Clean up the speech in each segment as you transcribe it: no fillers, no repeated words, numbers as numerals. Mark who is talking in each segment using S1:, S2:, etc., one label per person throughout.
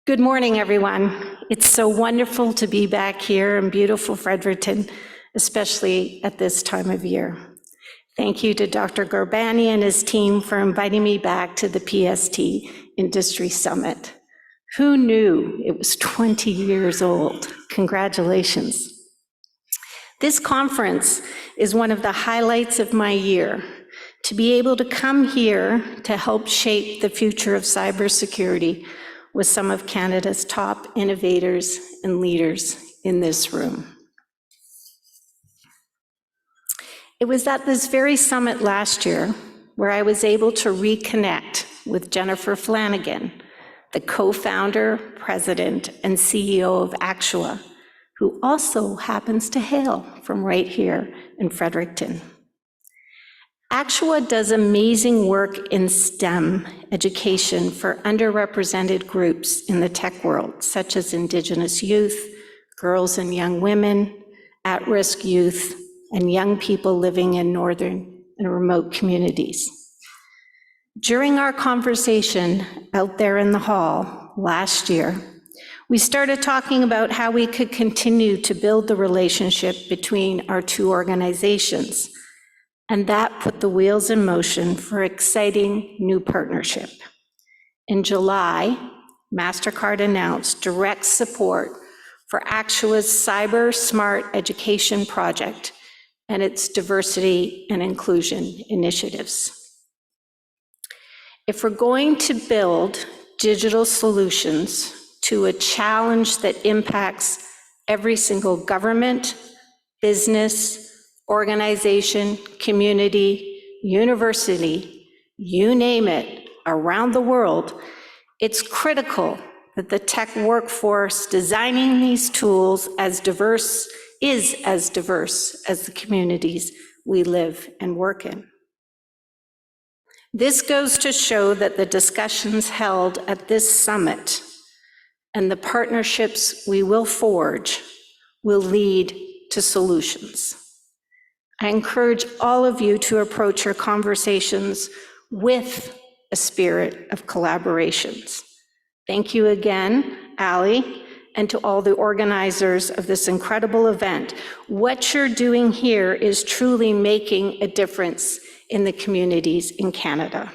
S1: Good morning, everyone. It's so wonderful to be back here in beautiful Fredericton, especially at this time of year. Thank you to Dr. Gorbani and his team for inviting me back to the PST Industry Summit. Who knew it was 20 years old? Congratulations. This conference is one of the highlights of my year. To be able to come here to help shape the future of cybersecurity with some of Canada's top innovators and leaders in this room. It was at this very summit last year where I was able to reconnect with Jennifer Flanagan, the co-founder, president, and CEO of Actua, who also happens to hail from right here in Fredericton. Actua does amazing work in STEM education for underrepresented groups in the tech world, such as Indigenous youth, girls and young women, at-risk youth, and young people living in northern and remote communities. During our conversation out there in the hall last year, we started talking about how we could continue to build the relationship between our two organizations. And that put the wheels in motion for exciting new partnership. In July, Mastercard announced direct support for Actua's Cyber Smart Education project and its diversity and inclusion initiatives. If we're going to build digital solutions to a challenge that impacts every single government, business, organization, community, university, you name it, around the world, it's critical that the tech workforce designing these tools is as diverse as the communities we live and work in. This goes to show that the discussions held at this summit and the partnerships we will forge will lead to solutions. I encourage all of you to approach your conversations with a spirit of collaborations. Thank you again, Ali, and to all the organizers of this incredible event. What you're doing here is truly making a difference in the communities in Canada.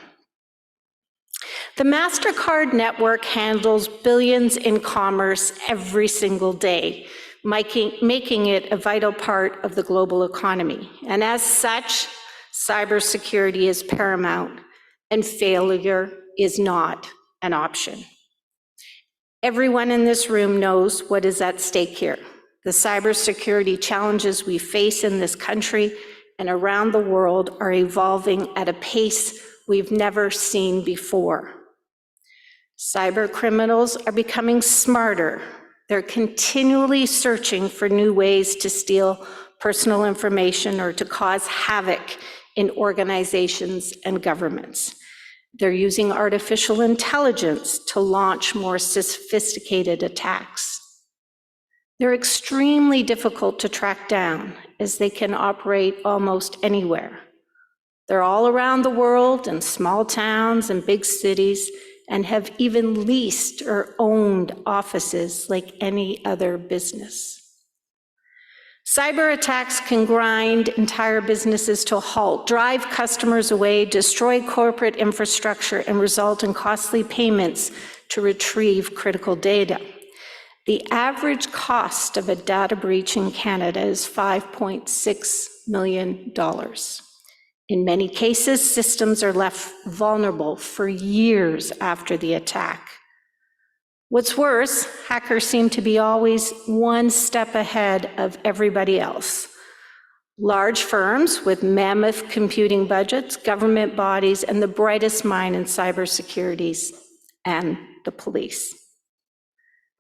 S1: The Mastercard network handles billions in commerce every single day, making it a vital part of the global economy. And as such, cybersecurity is paramount, and failure is not an option. Everyone in this room knows what is at stake here. The cybersecurity challenges we face in this country and around the world are evolving at a pace we've never seen before. Cyber criminals are becoming smarter. They're continually searching for new ways to steal personal information or to cause havoc in organizations and governments. They're using artificial intelligence to launch more sophisticated attacks. They're extremely difficult to track down as they can operate almost anywhere. They're all around the world in small towns and big cities, and have even leased or owned offices like any other business. Cyber attacks can grind entire businesses to a halt, drive customers away, destroy corporate infrastructure, and result in costly payments to retrieve critical data. The average cost of a data breach in Canada is $5.6 million. In many cases, systems are left vulnerable for years after the attack. What's worse, hackers seem to be always one step ahead of everybody else. Large firms with mammoth computing budgets, government bodies, and the brightest mind in cybersecurity, and the police.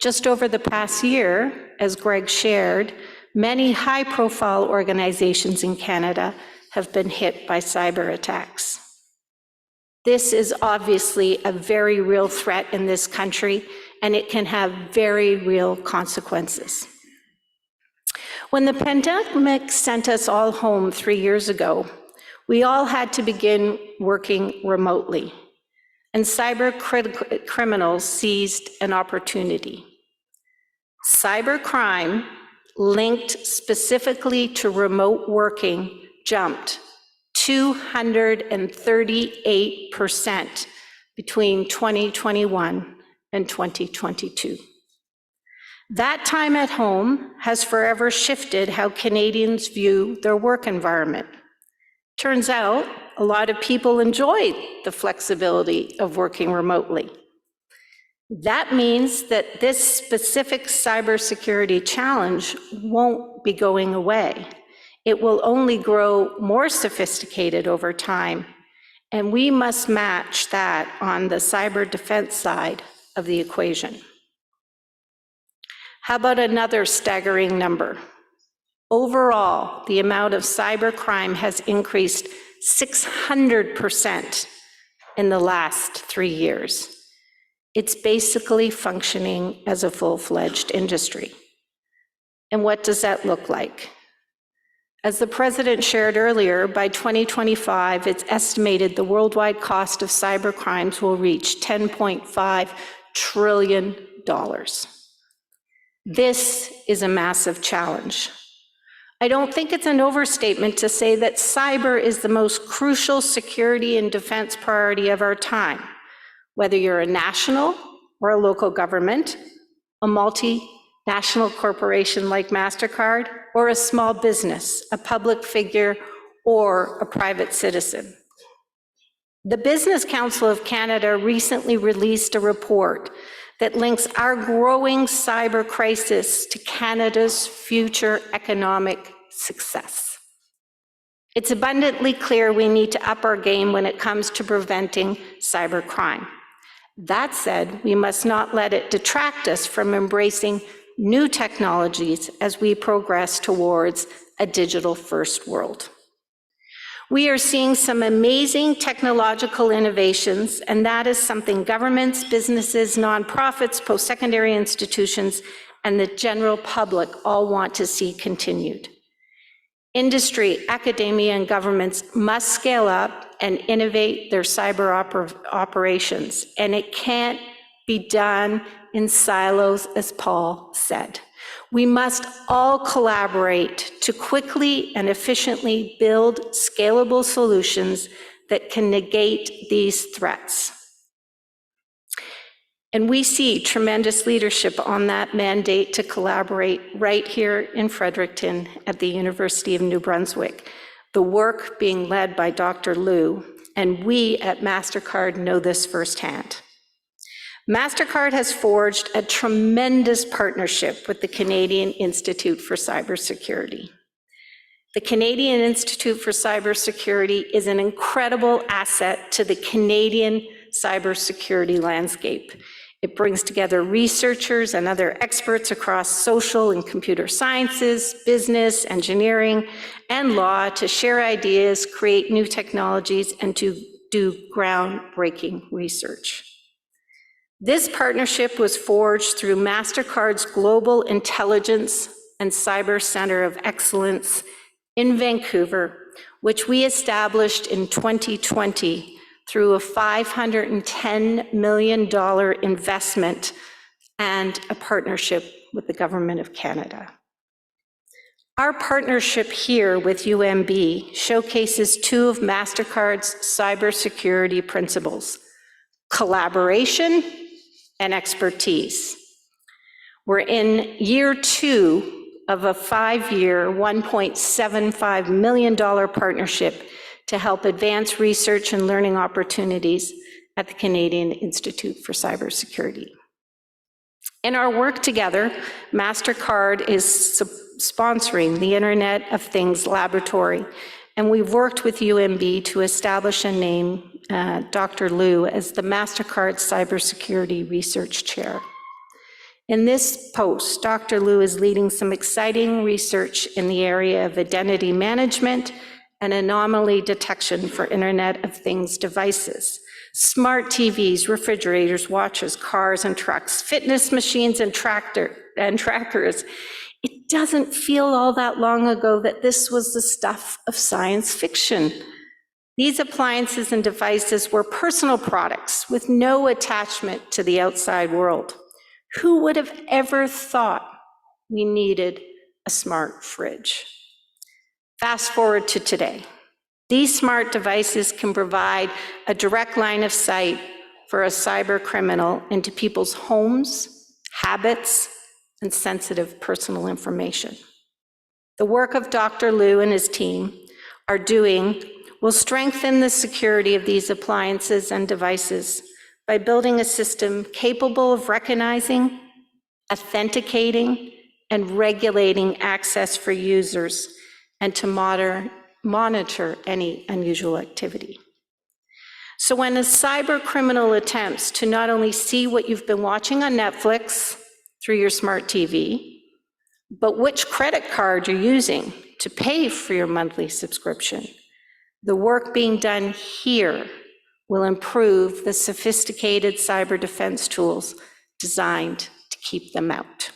S1: Just over the past year, as Greg shared, many high-profile organizations in Canada have been hit by cyber attacks. This is obviously a very real threat in this country, and it can have very real consequences. When the pandemic sent us all home 3 years ago, we all had to begin working remotely. and cyber criminals seized an opportunity. Cybercrime linked specifically to remote working jumped 238% between 2021 and 2022. That time at home has forever shifted how Canadians view their work environment. Turns out a lot of people enjoy the flexibility of working remotely. That means that this specific cybersecurity challenge won't be going away. It will only grow more sophisticated over time, and we must match that on the cyber defense side of the equation. How about another staggering number? Overall, the amount of cybercrime has increased 600% in the last 3 years. It's basically functioning as a full-fledged industry. And what does that look like? As the President shared earlier, by 2025, it's estimated the worldwide cost of cybercrimes will reach $10.5 trillion. This is a massive challenge. I don't think it's an overstatement to say that cyber is the most crucial security and defense priority of our time, whether you're a national or a local government, a multinational corporation like Mastercard, or a small business, a public figure, or a private citizen. The Business Council of Canada recently released a report that links our growing cyber crisis to Canada's future economic success. It's abundantly clear we need to up our game when it comes to preventing cybercrime. That said, we must not let it detract us from embracing new technologies as we progress towards a digital-first world. We are seeing some amazing technological innovations, and that is something governments, businesses, nonprofits, post-secondary institutions, and the general public all want to see continued. Industry, academia, and governments must scale up and innovate their cyber operations, and it can't be done in silos, as Paul said. We must all collaborate to quickly and efficiently build scalable solutions that can negate these threats. And we see tremendous leadership on that mandate to collaborate right here in Fredericton at the University of New Brunswick, the work being led by Dr. Liu, and we at Mastercard know this firsthand. Mastercard has forged a tremendous partnership with the Canadian Institute for Cybersecurity. The Canadian Institute for Cybersecurity is an incredible asset to the Canadian cybersecurity landscape. It brings together researchers and other experts across social and computer sciences, business, engineering, and law to share ideas, create new technologies, and to do groundbreaking research. This partnership was forged through Mastercard's Global Intelligence and Cyber Center of Excellence in Vancouver, which we established in 2020 through a $510 million investment and a partnership with the Government of Canada. Our partnership here with UNB showcases two of Mastercard's cybersecurity principles: collaboration and expertise. We're in year 2 of a 5-year, $1.75 million partnership to help advance research and learning opportunities at the Canadian Institute for Cybersecurity. In our work together, Mastercard is sponsoring the Internet of Things Laboratory, and we've worked with UNB to establish and name Dr. Liu as the Mastercard Cybersecurity Research Chair. In this post, Dr. Liu is leading some exciting research in the area of identity management and anomaly detection for Internet of Things devices. Smart TVs, refrigerators, watches, cars and trucks, fitness machines and trackers. It doesn't feel all that long ago that this was the stuff of science fiction. These appliances and devices were personal products with no attachment to the outside world. Who would have ever thought we needed a smart fridge? Fast forward to today. These smart devices can provide a direct line of sight for a cyber criminal into people's homes, habits, and sensitive personal information. The work of Dr. Liu and his team are doing will strengthen the security of these appliances and devices by building a system capable of recognizing, authenticating, and regulating access for users and to monitor any unusual activity. So when a cyber criminal attempts to not only see what you've been watching on Netflix through your smart TV, but which credit card you're using to pay for your monthly subscription, the work being done here will improve the sophisticated cyber defense tools designed to keep them out.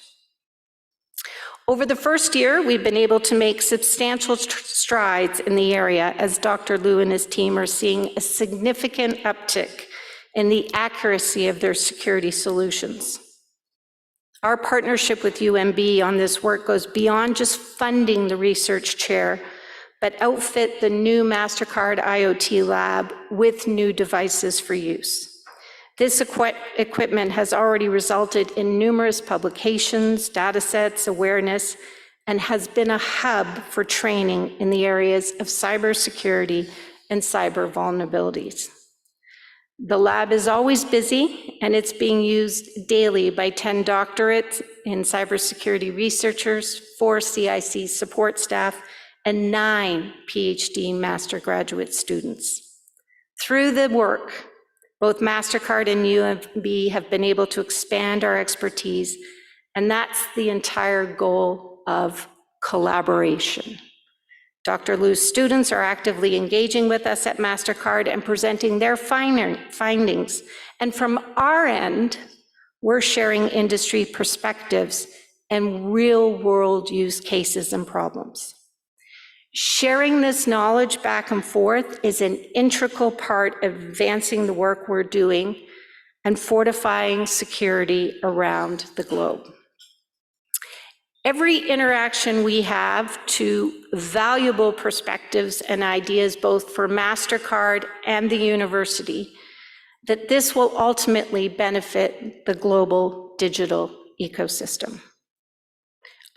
S1: Over the first year, we've been able to make substantial strides in the area as Dr. Liu and his team are seeing a significant uptick in the accuracy of their security solutions. Our partnership with UNB on this work goes beyond just funding the research chair, but outfit the new Mastercard IoT lab with new devices for use. This equipment has already resulted in numerous publications, data sets, awareness, and has been a hub for training in the areas of cybersecurity and cyber vulnerabilities. The lab is always busy, and it's being used daily by 10 doctorates in cybersecurity researchers, 4 CIC support staff, and 9 PhD master graduate students. Through the work, both Mastercard and UNB have been able to expand our expertise, and that's the entire goal of collaboration. Dr. Liu's students are actively engaging with us at Mastercard and presenting their findings. And from our end, we're sharing industry perspectives and real-world use cases and problems. Sharing this knowledge back and forth is an integral part of advancing the work we're doing and fortifying security around the globe. Every interaction we have to valuable perspectives and ideas, both for Mastercard and the university, that this will ultimately benefit the global digital ecosystem.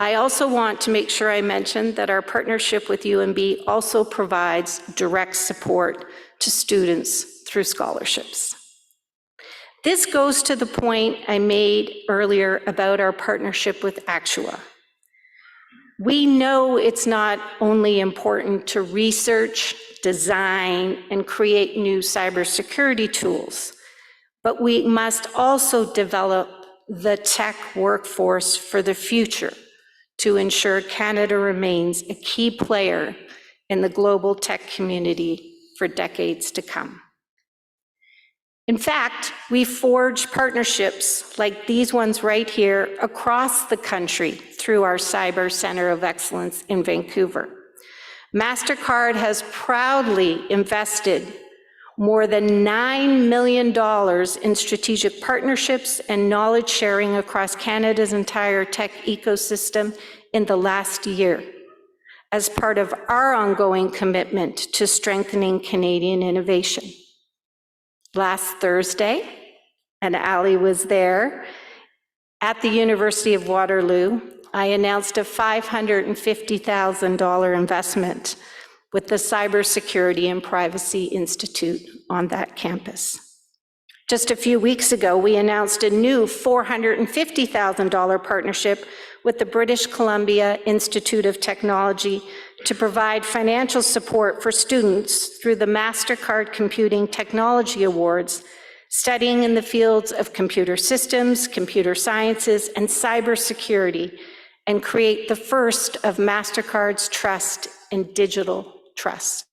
S1: I also want to make sure I mention that our partnership with UNB also provides direct support to students through scholarships. This goes to the point I made earlier about our partnership with Actua. We know it's not only important to research, design, and create new cybersecurity tools, but we must also develop the tech workforce for the future to ensure Canada remains a key player in the global tech community for decades to come. In fact, we forge partnerships like these ones right here across the country through our Cyber Center of Excellence in Vancouver. Mastercard has proudly invested more than $9 million in strategic partnerships and knowledge sharing across Canada's entire tech ecosystem in the last year, as part of our ongoing commitment to strengthening Canadian innovation. Last Thursday, and Ali was there, at the University of Waterloo, I announced a $550,000 investment with the Cybersecurity and Privacy Institute on that campus. Just a few weeks ago, we announced a new $450,000 partnership with the British Columbia Institute of Technology to provide financial support for students through the Mastercard Computing Technology Awards, studying in the fields of computer systems, computer sciences, and cybersecurity, and create the first of Mastercard's trust in digital trust.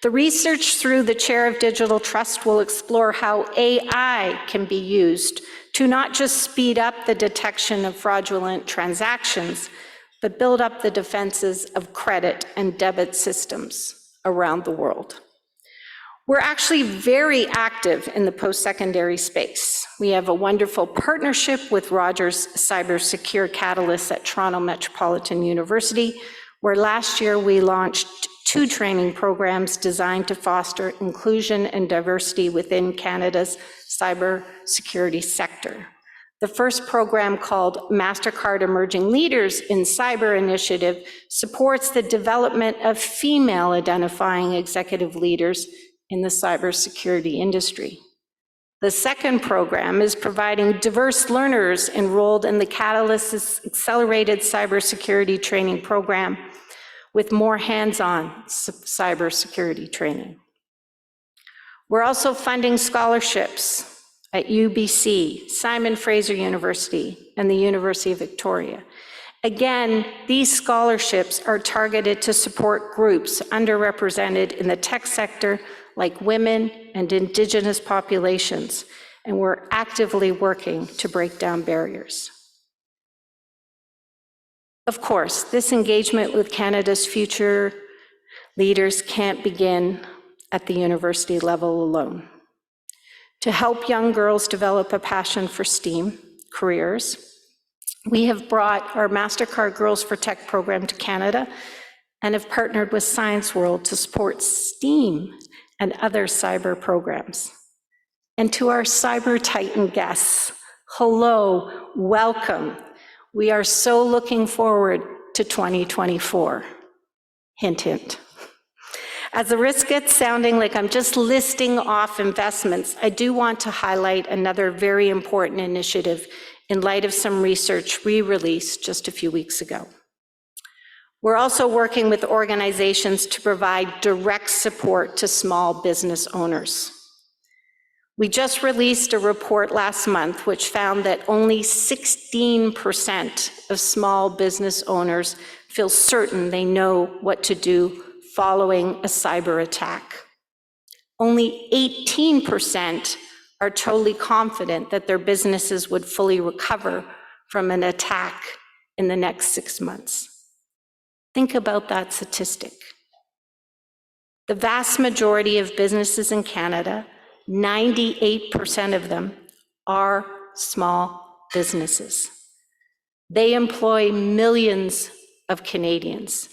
S1: The research through the Chair of Digital Trust will explore how AI can be used to not just speed up the detection of fraudulent transactions, but build up the defenses of credit and debit systems. around the world. We're actually very active in the post-secondary space. We have a wonderful partnership with Rogers Cybersecurity Catalyst at Toronto Metropolitan University, where last year we launched 2 training programs designed to foster inclusion and diversity within Canada's cybersecurity sector. The first program, called Mastercard Emerging Leaders in Cyber Initiative, supports the development of female identifying executive leaders in the cybersecurity industry. The second program is providing diverse learners enrolled in the Catalyst's Accelerated Cybersecurity Training Program with more hands-on cybersecurity training. We're also funding scholarships at UBC, Simon Fraser University, and the University of Victoria. Again, these scholarships are targeted to support groups underrepresented in the tech sector, like women and Indigenous populations, and we're actively working to break down barriers. Of course, this engagement with Canada's future leaders can't begin at the university level alone. To help young girls develop a passion for STEAM careers, we have brought our Mastercard Girls for Tech program to Canada and have partnered with Science World to support STEAM and other cyber programs. And to our Cyber Titan guests, hello, welcome. We are so looking forward to 2024. Hint, hint. As the risk gets sounding like I'm just listing off investments, I do want to highlight another very important initiative in light of some research we released just a few weeks ago. We're also working with organizations to provide direct support to small business owners. We just released a report last month which found that only 16% of small business owners feel certain they know what to do following a cyber attack. Only 18% are totally confident that their businesses would fully recover from an attack in the next 6 months. Think about that statistic. The vast majority of businesses in Canada, 98% of them, are small businesses. They employ millions of Canadians,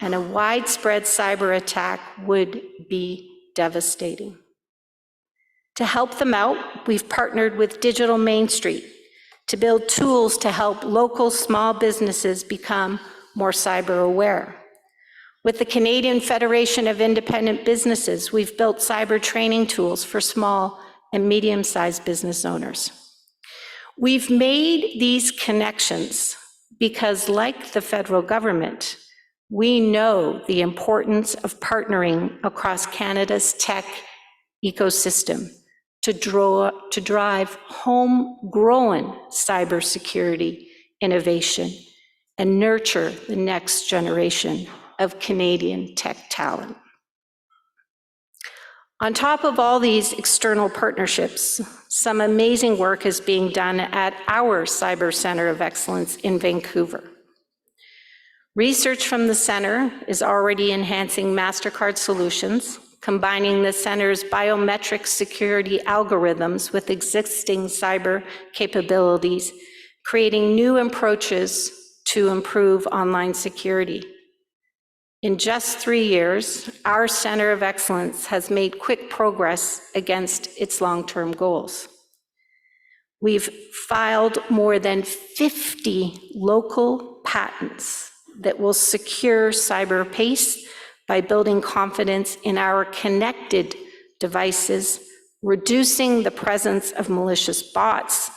S1: and a widespread cyber attack would be devastating. To help them out, we've partnered with Digital Main Street to build tools to help local small businesses become more cyber aware. With the Canadian Federation of Independent Businesses, we've built cyber training tools for small and medium-sized business owners. We've made these connections because, like the federal government, we know the importance of partnering across Canada's tech ecosystem to drive homegrown cybersecurity innovation and nurture the next generation of Canadian tech talent. On top of all these external partnerships, some amazing work is being done at our Cyber Center of Excellence in Vancouver. Research from the center is already enhancing Mastercard solutions, combining the center's biometric security algorithms with existing cyber capabilities, creating new approaches to improve online security. In just 3 years, our Center of Excellence has made quick progress against its long-term goals. We've filed more than 50 local patents that will secure cyber pace by building confidence in our connected devices, reducing the presence of malicious bots,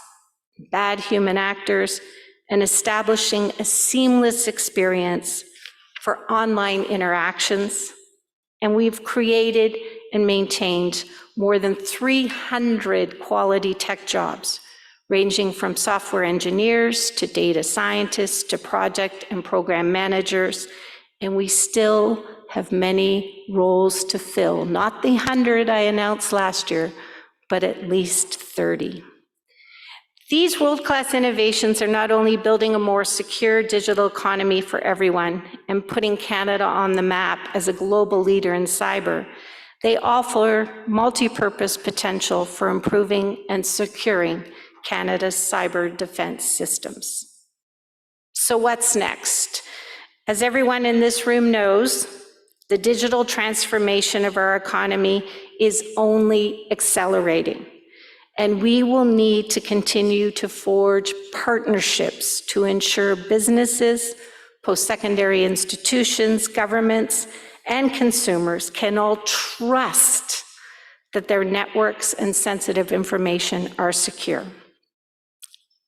S1: bad human actors, and establishing a seamless experience for online interactions. And we've created and maintained more than 300 quality tech jobs, ranging from software engineers to data scientists to project and program managers. And we still have many roles to fill, not the 100 I announced last year, but at least 30. These world-class innovations are not only building a more secure digital economy for everyone and putting Canada on the map as a global leader in cyber, they offer multi-purpose potential for improving and securing Canada's cyber defense systems. So what's next? As everyone in this room knows, the digital transformation of our economy is only accelerating, and we will need to continue to forge partnerships to ensure businesses, post-secondary institutions, governments, and consumers can all trust that their networks and sensitive information are secure.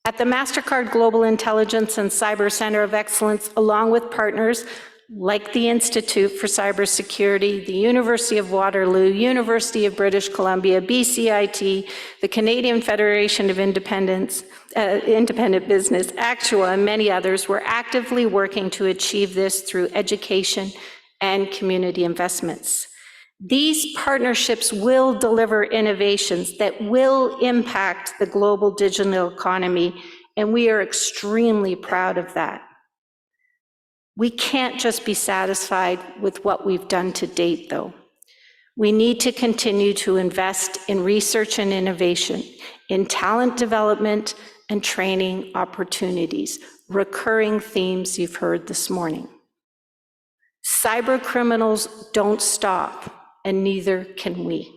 S1: At the Mastercard Global Intelligence and Cyber Center of Excellence, along with partners like the Institute for Cybersecurity, the University of Waterloo, University of British Columbia, BCIT, the Canadian Federation of Independent Business, Actua, and many others, we're actively working to achieve this through education and community investments. These partnerships will deliver innovations that will impact the global digital economy, and we are extremely proud of that. We can't just be satisfied with what we've done to date, though. We need to continue to invest in research and innovation, in talent development and training opportunities, recurring themes you've heard this morning. Cyber criminals don't stop, and neither can we.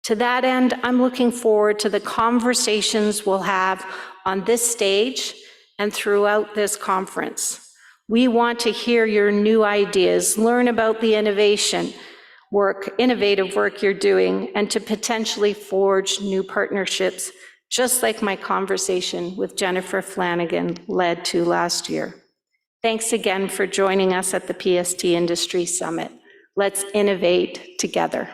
S1: To that end, I'm looking forward to the conversations we'll have on this stage and throughout this conference. We want to hear your new ideas, learn about the innovative work you're doing, and to potentially forge new partnerships, just like my conversation with Jennifer Flanagan led to last year. Thanks again for joining us at the PST Industry Summit. Let's innovate together.